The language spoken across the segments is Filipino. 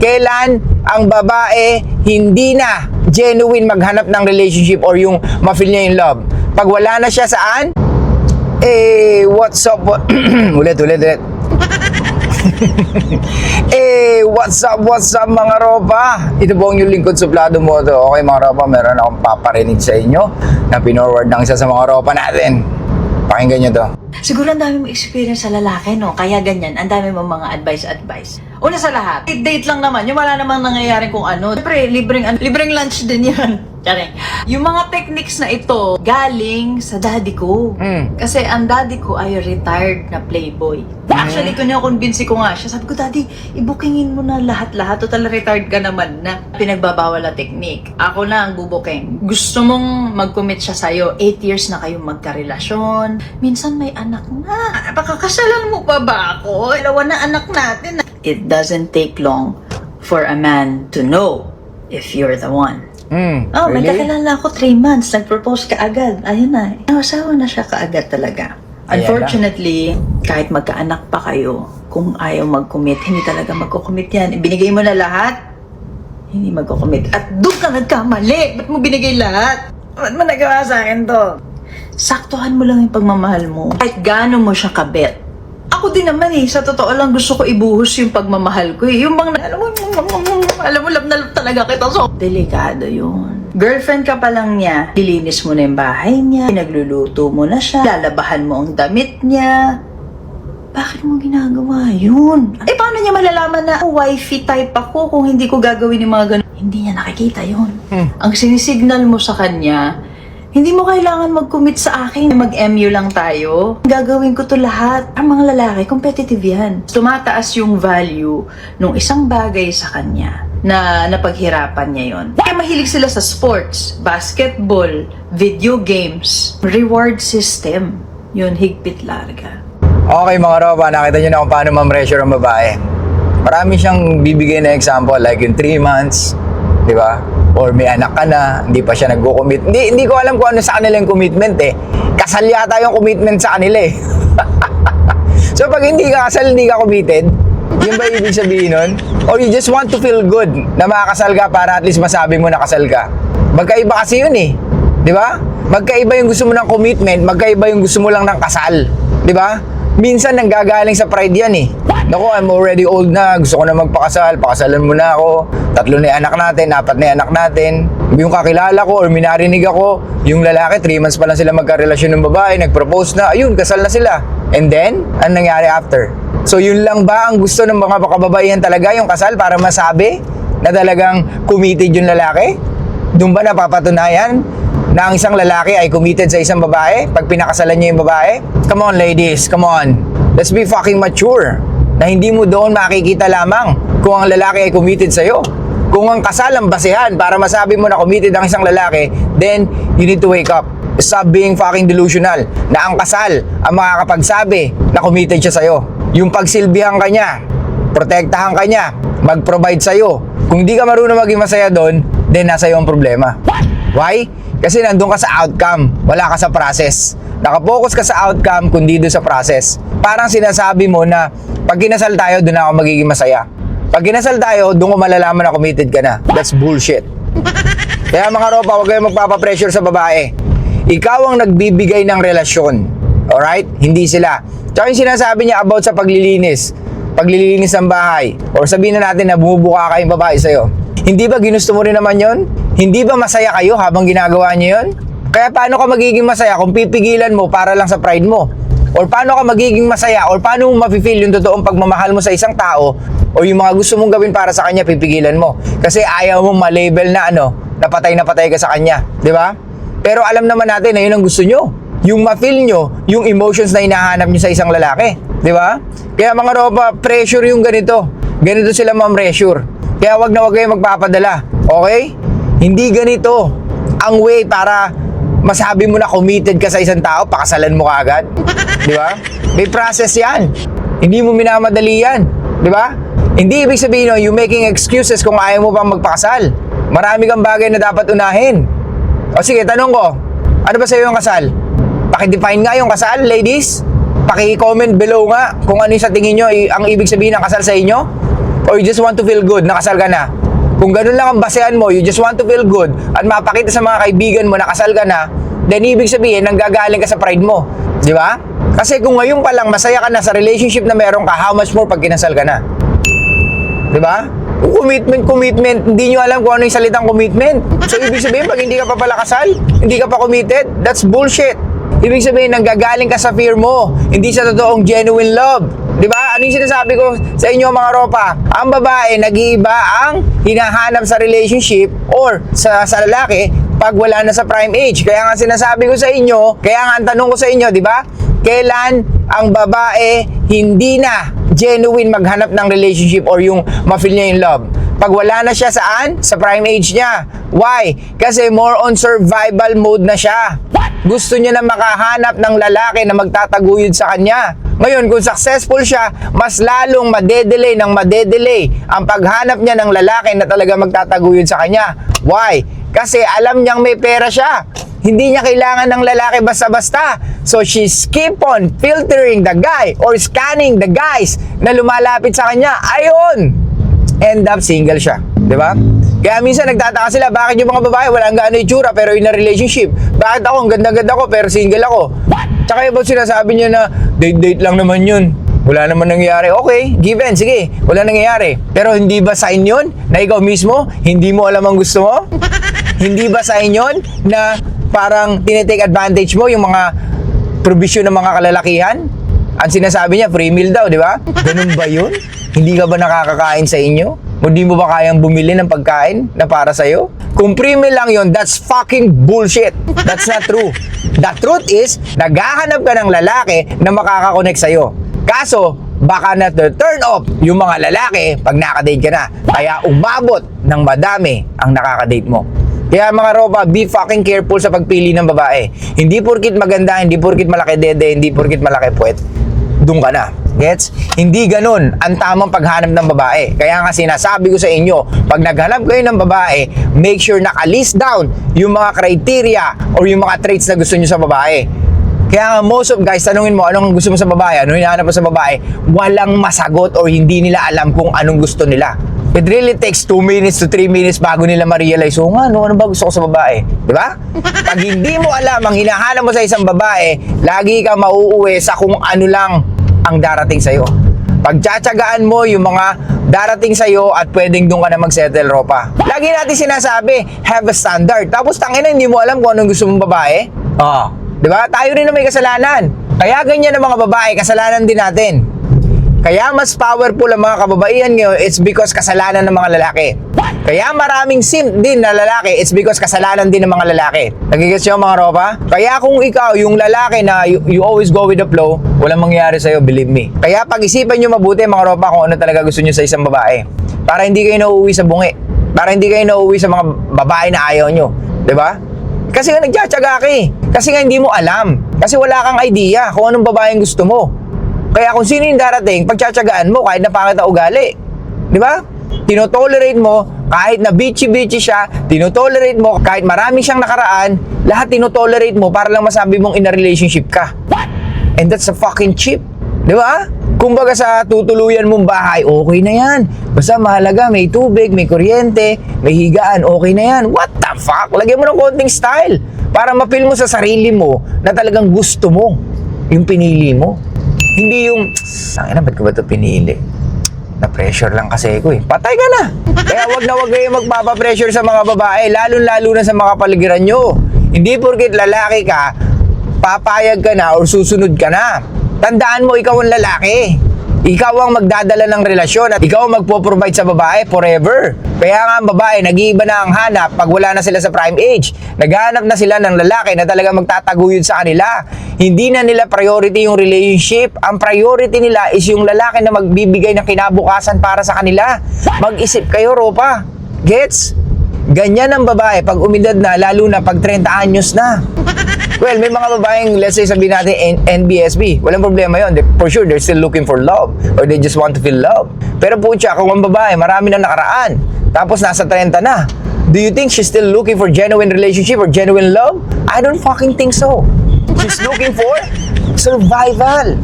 Kailan ang babae hindi na genuine maghanap ng relationship or yung ma-feel niya yung love? Pag wala na siya saan? What's up? ulit. What's up mga ropa? Ito po ang yung lingkod suplado mo to. Okay mga ropa, meron akong paparinig sa inyo na pinorward ng isa sa mga ropa natin. Pakinggan nyo to. Siguro ang dami mong experience sa lalaki, no? Kaya ganyan, ang dami mong mga advice. Una sa lahat, date lang naman. Yung wala namang nangyayari kung ano. Siyempre, libreng lunch din yan. Charing. Yung mga techniques na ito, galing sa daddy ko. Kasi ang daddy ko ay retired na playboy. Actually, kanya-convince ko nga siya. Sabi ko, daddy, ibukingin mo na lahat-lahat. Total retired ka naman na. Pinagbabawal na technique. Ako na ang bubuking. Gusto mong mag-commit siya sa'yo. 8 years na kayong magkarelasyon. Minsan may anak na. Pakakasalan mo pa ba ako? 2 na anak natin. It doesn't take long for a man to know if you're the one. May Really? kakilala ako 3 months. Nag-propose ka agad. Ayun na. Asawa na siya kaagad talaga. Unfortunately, kahit magkaanak pa kayo, kung ayaw mag-commit, hindi talaga magko-commit yan. Binigay mo na lahat, hindi magko-commit. At doon ka nagkamali. Ba't mo binigay lahat? Ba't mo nagawa sa akin to? Saktuhan mo lang yung pagmamahal mo. Kahit gaano mo siya kabet. Ako din naman sa totoo lang gusto ko ibuhos yung pagmamahal ko. Yung bang, alam mo, love na love talaga kita. So, delikado yun. Girlfriend ka pa lang niya, lilinis mo na yung bahay niya, pinagluluto mo na siya, lalabahan mo ang damit niya. Bakit mo ginagawa yun? Paano niya malalaman na wifey type ako kung hindi ko gagawin yung mga ganun? Hindi niya nakikita yun. Ang sinisignal mo sa kanya, hindi mo kailangan mag-commit sa akin. Mag-MU lang tayo. Gagawin ko to lahat. Ang mga lalaki, competitive yan. Tumataas yung value ng isang bagay sa kanya na napaghirapan niya yon. Kaya mahilig sila sa sports, basketball, video games, reward system. Yun, higpit larga. Okay mga ropa, nakita nyo na kung paano ma-pressure ang babae. Marami siyang bibigay na example like yung 3 months, di ba? Or may anak ka na, hindi pa siya nag-commit. Hindi ko alam kung ano sa kanila yung commitment Kasal yata yung commitment sa kanila So pag hindi ka kasal, hindi ka committed, yun ba ibig sabihin nun? Or you just want to feel good na makakasal ka para at least masabi mo na kasal ka. Magkaiba kasi yun di ba? Magkaiba yung gusto mo ng commitment, magkaiba yung gusto mo lang ng kasal. Di ba? Minsan nanggagaling sa pride yan Naku, I'm already old na, gusto ko na magpakasal, pakasalan mo na ako, 3 na yung anak natin, 4 na yung anak natin. Yung kakilala ko or minarinig ako, yung lalaki, 3 months pa lang sila magkarelasyon ng babae, nag-propose na, ayun, kasal na sila. And then, anong nangyari after? So yun lang ba ang gusto ng mga kababaihan talaga, yung kasal, para masabi na talagang committed yung lalaki? Doon ba napapatunayan na ang isang lalaki ay committed sa isang babae pag pinakasalan niya yung babae? Come on ladies, come on. Let's be fucking mature. Na hindi mo doon makikita lamang kung ang lalaki ay committed sa'yo. Kung ang kasal ang basehan para masabi mo na committed ang isang lalaki, then you need to wake up. Stop being fucking delusional na ang kasal ang makakapagsabi na committed siya sa'yo. Yung pagsilbihan ka niya, protektahan ka niya, mag-provide sa'yo. Kung di ka marunong maging masaya doon, then nasa iyo ang problema. Why? Kasi nandun ka sa outcome, wala ka sa process. Nakapokus ka sa outcome kundi doon sa process. Parang sinasabi mo na pag kinasal tayo, doon ako magiging masaya. Pag kinasal tayo, doon ko malalaman na committed ka na. That's bullshit. Kaya mga ropa, huwag kayong magpapapressure sa babae. Ikaw ang nagbibigay ng relasyon. Alright? Hindi sila. Tsaka yung sinasabi niya about sa paglilinis ng bahay. Or sabihin na natin na bumubuka kayong babae sa'yo. Hindi ba ginusto mo rin naman yon? Hindi ba masaya kayo habang ginagawa niyo yon? Kaya paano ka magiging masaya kung pipigilan mo para lang sa pride mo? Or paano ka magiging masaya? Or paano mo mafe-feel yung totoong pagmamahal mo sa isang tao? O yung mga gusto mong gawin para sa kanya, pipigilan mo? Kasi ayaw mo ma-label na na patay ka sa kanya. Di ba? Pero alam naman natin na yun ang gusto nyo. Yung ma-feel nyo, yung emotions na hinahanap nyo sa isang lalaki. Di ba? Kaya mga ropa, pressure yung ganito. Ganito sila ma-pressure. Kaya wag na wag kayo magpapadala. Okay? Hindi ganito ang way para masabi mo na committed ka sa isang tao, pakasalan mo kaagad. Di ba? May process yan. Hindi mo minamadali yan. Di ba? Hindi ibig sabihin you making excuses kung ayaw mo pang magpakasal. Marami kang bagay na dapat unahin. O sige, tanong ko, ano ba sa'yo yung kasal? Pakidefine nga yung kasal, ladies. Paki-comment below nga kung ano yung sa tingin nyo ang ibig sabihin ng kasal sa inyo. Or you just want to feel good, nakasal ka na. Kung ganun lang ang basehan mo, you just want to feel good at mapakita sa mga kaibigan mo nakasal ka na, then ibig sabihin, nanggagaling ka sa pride mo. Di ba? Kasi kung ngayon pa lang masaya ka na sa relationship na meron ka, how much more pag kinasal ka na? Di ba? Commitment, hindi nyo alam kung ano yung salitang commitment. So, ibig sabihin, pag hindi ka pa pala kasal, hindi ka pa committed, that's bullshit. Ibig sabihin, nanggagaling ka sa fear mo, hindi sa totoong genuine love. Di ba? Ano yung sinasabi ko sa inyo mga ropa? Ang babae, nag-iiba ang hinahanap sa relationship or sa lalaki pag wala na sa prime age. Kaya nga sinasabi ko sa inyo, kaya nga ang tanong ko sa inyo, di ba? Kailan ang babae hindi na genuine maghanap ng relationship or yung ma-feel niya yung love? Pag wala na siya saan? Sa prime age niya. Why? Kasi more on survival mode na siya. Gusto niya na makahanap ng lalaki na magtataguyod sa kanya. Ngayon, kung successful siya, mas lalong madedelay ang paghanap niya ng lalaki na talaga magtataguyod sa kanya. Why? Kasi alam niyang may pera siya. Hindi niya kailangan ng lalaki basta-basta. So, she's keep on filtering the guy or scanning the guys na lumalapit sa kanya. Ayun! End up single siya. Diba? Kaya minsan nagtataka sila, bakit yung mga babae walang gaano itsura pero in a relationship? Bakit ako, ang ganda-ganda ko pero single ako? Tsaka yung sinasabi niya na date-date lang naman yun. Wala naman nangyayari. Okay, given, sige, wala nangyayari. Pero hindi ba sign yun na ikaw mismo, hindi mo alam ang gusto mo? Hindi ba sign yun na parang tinitake advantage mo yung mga provision ng mga kalalakihan? Ang sinasabi niya, free meal daw, di ba? Ganun ba yun? Hindi ka ba nakakakain sa inyo? Hindi mo ba kayang bumili ng pagkain na para sa'yo? Kung free meal lang yun, that's fucking bullshit. That's not true. The truth is, naghahanap ka ng lalaki na makakakonect sa'yo. Kaso, baka na turn off yung mga lalaki pag nakadate ka na. Kaya umabot ng madami ang nakakadate mo. Kaya mga ropa, be fucking careful sa pagpili ng babae. Hindi porkit maganda, hindi porkit malaki dede, hindi porkit malaki puwet, doon ka na. Gets? Hindi ganun ang tamang paghanap ng babae. Kaya nga sinasabi ko sa inyo, pag naghanap kayo ng babae, make sure naka-list down yung mga criteria or yung mga traits na gusto nyo sa babae. Kaya nga most of guys, tanungin mo anong gusto mo sa babae, anong hinahanap mo sa babae, walang masagot or hindi nila alam kung anong gusto nila. It really takes 2 minutes to 3 minutes bago nila ma-realize, oh nga, ano ba gusto ko sa babae? Di ba? Pag hindi mo alam ang hinahanap mo sa isang babae, lagi ka mauuwi sa kung ano lang ang darating sa'yo. Pagtsatsagaan mo yung mga darating sa'yo at pwedeng doon ka na mag-settle, ropa. Lagi natin sinasabi, have a standard. Tapos tangina, hindi mo alam kung anong gusto mong babae. Di ba? Tayo rin na may kasalanan. Kaya ganyan ang mga babae, kasalanan din natin. Kaya mas powerful ang mga kababaihan ngayon, it's because kasalanan ng mga lalaki. Kaya maraming simp din na lalaki, it's because kasalanan din ng mga lalaki. Nagigets nyo mga ropa? Kaya kung ikaw, yung lalaki na you always go with the flow, walang mangyayari sa'yo, believe me. Kaya pag-isipan nyo mabuti mga ropa kung ano talaga gusto nyo sa isang babae. Para hindi kayo nauuwi sa bungi. Para hindi kayo nauuwi sa mga babae na ayaw nyo. Diba? Kasi nga nagtsatsaga ka eh. Kasi nga hindi mo alam. Kasi wala kang idea kung anong babaeng gusto mo. Kaya kung sino yung darating, pagtsatsagaan mo kahit na pangit na ugali. Di ba? Tinotolerate mo kahit na bitchy-bitchy siya, tinotolerate mo kahit marami siyang nakaraan, lahat tinotolerate mo para lang masabi mong in a relationship ka. And that's a fucking cheap. Di ba? Kumbaga sa tutuluyan mong bahay, okay na yan. Basta mahalaga, may tubig, may kuryente, may higaan, okay na yan. What the fuck? Lagyan mo ng konting style para mapil mo sa sarili mo na talagang gusto mo yung pinili mo. Hindi yung, sangina, ba't ko ba ito pinili? Na-pressure lang kasi ko eh. Patay ka na! Kaya wag na wag kayo magpapapressure sa mga babae, lalo-lalo na sa mga paligiran nyo. Hindi porket lalaki ka, papayag ka na or susunod ka na. Tandaan mo, ikaw ang lalaki. Ikaw ang magdadala ng relasyon at ikaw ang magpo-provide sa babae forever. Kaya nga ang babae, nag-iiba na ang hanap pag wala na sila sa prime age. Naghahanap na sila ng lalaki na talaga magtataguyod sa kanila. Hindi na nila priority yung relationship. Ang priority nila is yung lalaki na magbibigay ng kinabukasan para sa kanila. Mag-isip kayo, ropa. Gets? Ganyan ang babae pag umidad na, lalo na pag 30 anyos na. Well, may mga babaeng, let's say sabihin natin NBSB, walang problema yon. For sure, they're still looking for love or they just want to feel love. Pero po siya, kung ang babae, marami na nakaraan, tapos nasa 30 na, do you think she's still looking for genuine relationship or genuine love? I don't fucking think so. She's looking for survival.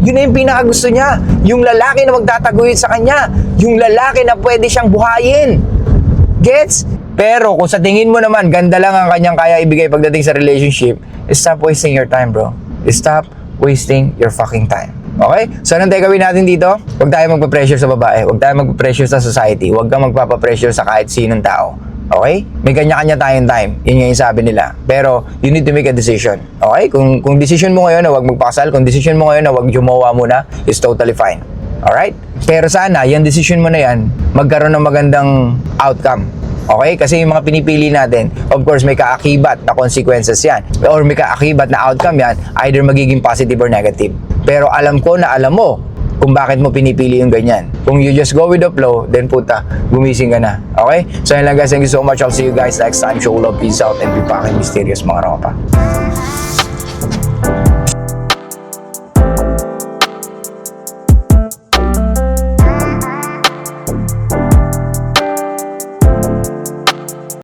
Yun na yung pinakagusto niya. Yung lalaki na magtataguyod sa kanya. Yung lalaki na pwede siyang buhayin. Gets? Pero kung sa tingin mo naman, ganda lang ang kanyang kaya ibigay pagdating sa relationship, stop wasting your time, bro. Stop wasting your fucking time. Okay? So, anong takeaway natin dito? Huwag tayo magpa-pressure sa babae. Huwag tayo magpa-pressure sa society. Huwag kang magpapa-pressure sa kahit sinong tao. Okay? May kanya-kanya tayong time. Yun nga yung sabi nila. Pero, you need to make a decision. Okay? Kung decision mo ngayon na huwag magpakasal, kung decision mo ngayon na huwag jumawa muna, is totally fine. Alright? Pero sana, yung decision mo na yan, magkaroon ng magandang outcome. Okay? Kasi yung mga pinipili natin, of course, may kaakibat na consequences yan. Or may kaakibat na outcome yan, either magiging positive or negative. Pero alam ko na alam mo kung bakit mo pinipili yung ganyan. Kung you just go with the flow, then puta, gumising ka na. Okay? So yun lang guys, thank you so much. I'll see you guys next time. Show love, peace out, and be fucking mysterious mga ropa.